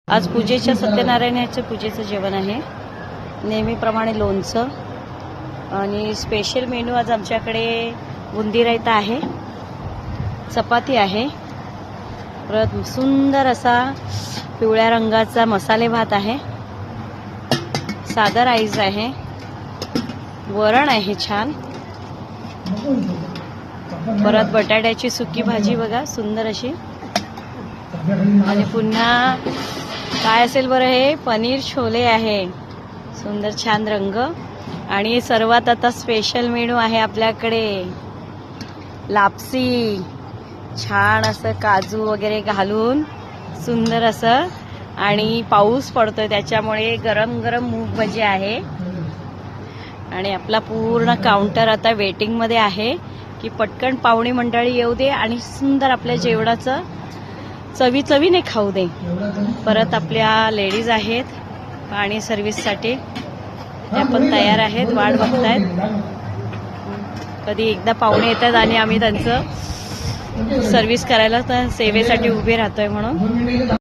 आज पूजेच्या सत्यनारायणाच्या पूजेचं जेवण आहे. नेहमीप्रमाणे लोणचं आणि स्पेशल मेनू आज आमच्याकडे बुंदी रायता आहे, चपाती आहे, परत सुंदर असा पिवळ्या रंगाचा मसाले भात आहे, साधा राईस आहे, वरण आहे छान, परत बटाट्याची सुकी भाजी बघा सुंदर अशी, आणि पुन्हा काय असेल बरं हे पनीर छोले आहे, सुंदर छान रंग. आणि सर्वात आता स्पेशल मेनू आहे आपल्याकडे लापसी, छान असं काजू वगैरे घालून सुंदर असं, आणि पाऊस पडतोय त्याच्यामुळे गरम गरम मूग भजी आहे. आणि आपला पूर्ण काउंटर आता वेटिंग मध्ये आहे की पटकन पाहुणे मंडळी येऊ दे आणि सुंदर आपल्या जेवणाचं चवी चवीने खाऊ दे. परत आपल्या लेडीज आहेत पाणी सर्व्हिससाठी, त्या पण तयार आहेत, वाट बघतायत. कधी एकदा पाहुणे येतात आणि आम्ही त्यांचं सर्व्हिस करायला तर सेवेसाठी उभे राहतोय म्हणून.